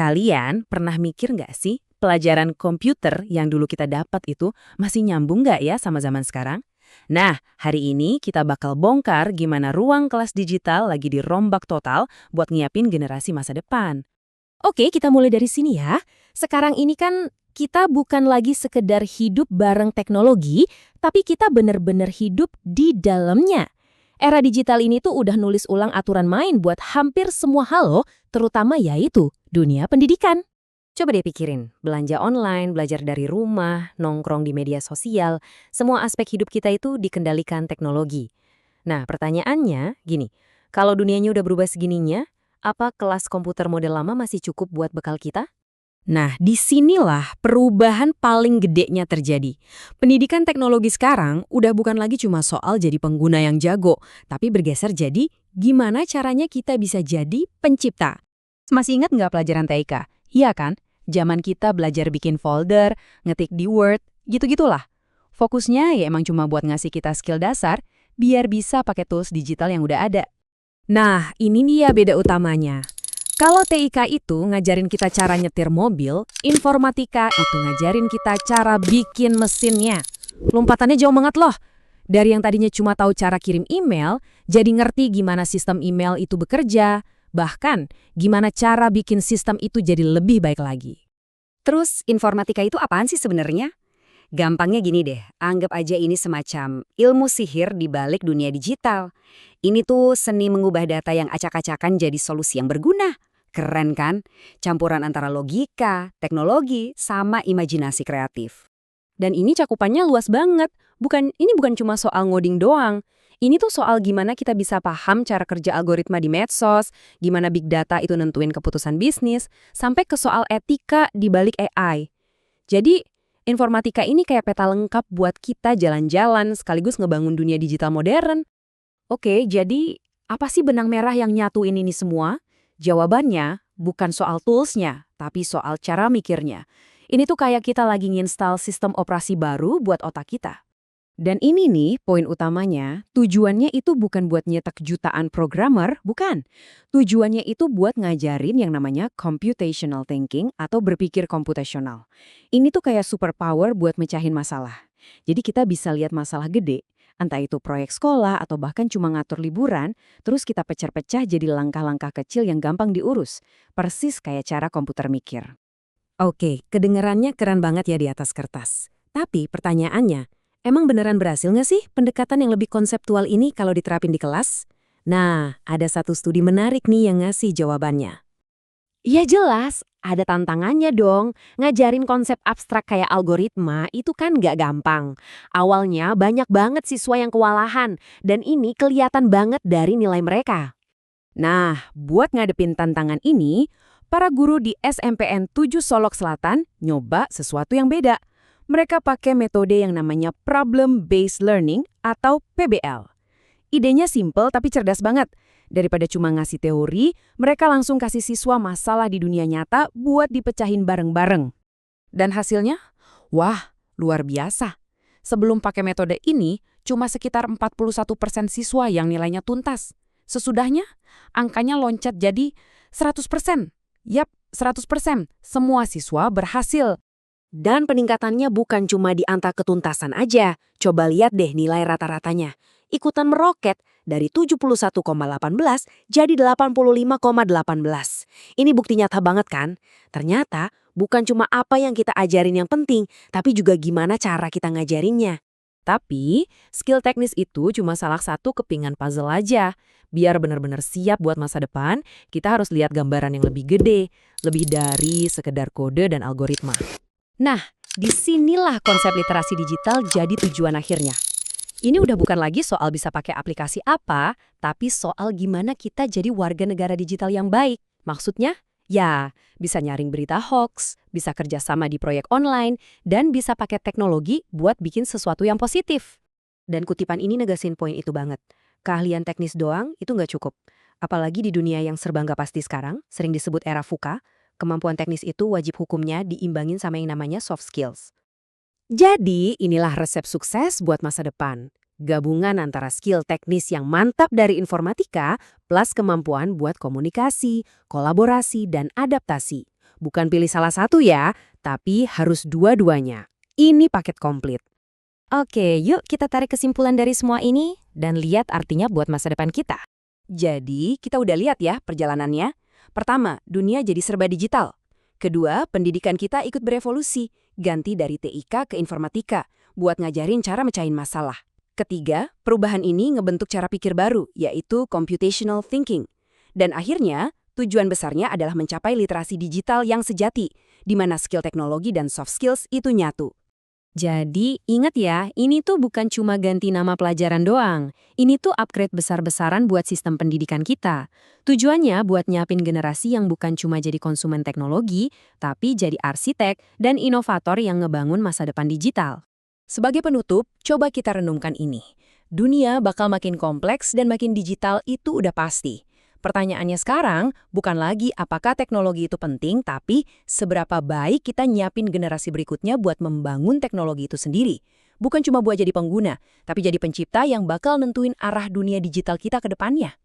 Kalian pernah mikir nggak sih, pelajaran komputer yang dulu kita dapat itu masih nyambung nggak ya sama zaman sekarang? Nah, hari ini kita bakal bongkar gimana ruang kelas digital lagi dirombak total buat nyiapin generasi masa depan. Oke, kita mulai dari sini ya. Sekarang ini kan kita bukan lagi sekedar hidup bareng teknologi, tapi kita benar-benar hidup di dalamnya. Era digital ini tuh udah nulis ulang aturan main buat hampir semua hal loh, terutama yaitu dunia pendidikan. Coba deh pikirin, belanja online, belajar dari rumah, nongkrong di media sosial, semua aspek hidup kita itu dikendalikan teknologi. Nah, pertanyaannya gini, kalau dunianya udah berubah segininya, apa kelas komputer model lama masih cukup buat bekal kita? Nah, disinilah perubahan paling gedenya terjadi. Pendidikan teknologi sekarang udah bukan lagi cuma soal jadi pengguna yang jago, tapi bergeser jadi gimana caranya kita bisa jadi pencipta. Masih ingat nggak pelajaran TIK? Iya kan? Zaman kita belajar bikin folder, ngetik di Word, gitu-gitulah. Fokusnya ya emang cuma buat ngasih kita skill dasar, biar bisa pakai tools digital yang udah ada. Nah, ini dia beda utamanya. Kalau TIK itu ngajarin kita cara nyetir mobil, informatika itu ngajarin kita cara bikin mesinnya. Lompatannya jauh banget loh. Dari yang tadinya cuma tahu cara kirim email, jadi ngerti gimana sistem email itu bekerja, bahkan gimana cara bikin sistem itu jadi lebih baik lagi. Terus informatika itu apaan sih sebenarnya? Gampangnya gini deh, anggap aja ini semacam ilmu sihir di balik dunia digital. Ini tuh seni mengubah data yang acak-acakan jadi solusi yang berguna. Keren kan? Campuran antara logika, teknologi, sama imajinasi kreatif. Dan ini cakupannya luas banget. Ini bukan cuma soal ngoding doang. Ini tuh soal gimana kita bisa paham cara kerja algoritma di medsos, gimana big data itu nentuin keputusan bisnis, sampai ke soal etika di balik AI. Jadi, informatika ini kayak peta lengkap buat kita jalan-jalan sekaligus ngebangun dunia digital modern. Oke, jadi apa sih benang merah yang nyatuin ini semua? Jawabannya bukan soal toolsnya, tapi soal cara mikirnya. Ini tuh kayak kita lagi nginstal sistem operasi baru buat otak kita. Dan ini nih poin utamanya, tujuannya itu bukan buat nyetak jutaan programmer, bukan. Tujuannya itu buat ngajarin yang namanya computational thinking atau berpikir komputasional. Ini tuh kayak superpower buat mecahin masalah. Jadi kita bisa lihat masalah gede, entah itu proyek sekolah atau bahkan cuma ngatur liburan, terus kita pecah-pecah jadi langkah-langkah kecil yang gampang diurus. Persis kayak cara komputer mikir. Oke, kedengarannya keren banget ya di atas kertas. Tapi pertanyaannya, emang beneran berhasil nggak sih pendekatan yang lebih konseptual ini kalau diterapin di kelas? Nah, ada satu studi menarik nih yang ngasih jawabannya. Ya jelas, ada tantangannya dong. Ngajarin konsep abstrak kayak algoritma itu kan nggak gampang. Awalnya banyak banget siswa yang kewalahan, dan ini kelihatan banget dari nilai mereka. Nah, buat ngadepin tantangan ini, para guru di SMPN 7 Solok Selatan nyoba sesuatu yang beda. Mereka pakai metode yang namanya Problem Based Learning atau PBL. Idenya simple tapi cerdas banget. Daripada cuma ngasih teori, mereka langsung kasih siswa masalah di dunia nyata buat dipecahin bareng-bareng. Dan hasilnya? Wah, luar biasa. Sebelum pakai metode ini, cuma sekitar 41% siswa yang nilainya tuntas. Sesudahnya, angkanya loncat jadi 100%. Yap, 100%. Semua siswa berhasil. Dan peningkatannya bukan cuma di angka ketuntasan aja. Coba lihat deh nilai rata-ratanya. Ikutan meroket dari 71,18 jadi 85,18. Ini bukti nyata banget kan? Ternyata bukan cuma apa yang kita ajarin yang penting, tapi juga gimana cara kita ngajarinnya. Tapi, skill teknis itu cuma salah satu kepingan puzzle aja. Biar benar-benar siap buat masa depan, kita harus lihat gambaran yang lebih gede, lebih dari sekedar kode dan algoritma. Nah, disinilah konsep literasi digital jadi tujuan akhirnya. Ini udah bukan lagi soal bisa pakai aplikasi apa, tapi soal gimana kita jadi warga negara digital yang baik. Maksudnya, ya, bisa nyaring berita hoax, bisa kerjasama di proyek online, dan bisa pakai teknologi buat bikin sesuatu yang positif. Dan kutipan ini negasin poin itu banget. Keahlian teknis doang itu nggak cukup. Apalagi di dunia yang serba nggak pasti sekarang, sering disebut era VUCA, kemampuan teknis itu wajib hukumnya diimbangin sama yang namanya soft skills. Jadi, inilah resep sukses buat masa depan. Gabungan antara skill teknis yang mantap dari informatika plus kemampuan buat komunikasi, kolaborasi, dan adaptasi. Bukan pilih salah satu ya, tapi harus dua-duanya. Ini paket komplit. Oke, yuk kita tarik kesimpulan dari semua ini dan lihat artinya buat masa depan kita. Jadi, kita udah lihat ya perjalanannya. Pertama, dunia jadi serba digital. Kedua, pendidikan kita ikut berevolusi, ganti dari TIK ke informatika, buat ngajarin cara mecahin masalah. Ketiga, perubahan ini ngebentuk cara pikir baru, yaitu computational thinking. Dan akhirnya, tujuan besarnya adalah mencapai literasi digital yang sejati, di mana skill teknologi dan soft skills itu nyatu. Jadi, ingat ya, ini tuh bukan cuma ganti nama pelajaran doang. Ini tuh upgrade besar-besaran buat sistem pendidikan kita. Tujuannya buat nyiapin generasi yang bukan cuma jadi konsumen teknologi, tapi jadi arsitek dan inovator yang ngebangun masa depan digital. Sebagai penutup, coba kita renungkan ini. Dunia bakal makin kompleks dan makin digital itu udah pasti. Pertanyaannya sekarang bukan lagi apakah teknologi itu penting, tapi seberapa baik kita nyiapin generasi berikutnya buat membangun teknologi itu sendiri. Bukan cuma buat jadi pengguna, tapi jadi pencipta yang bakal nentuin arah dunia digital kita ke depannya.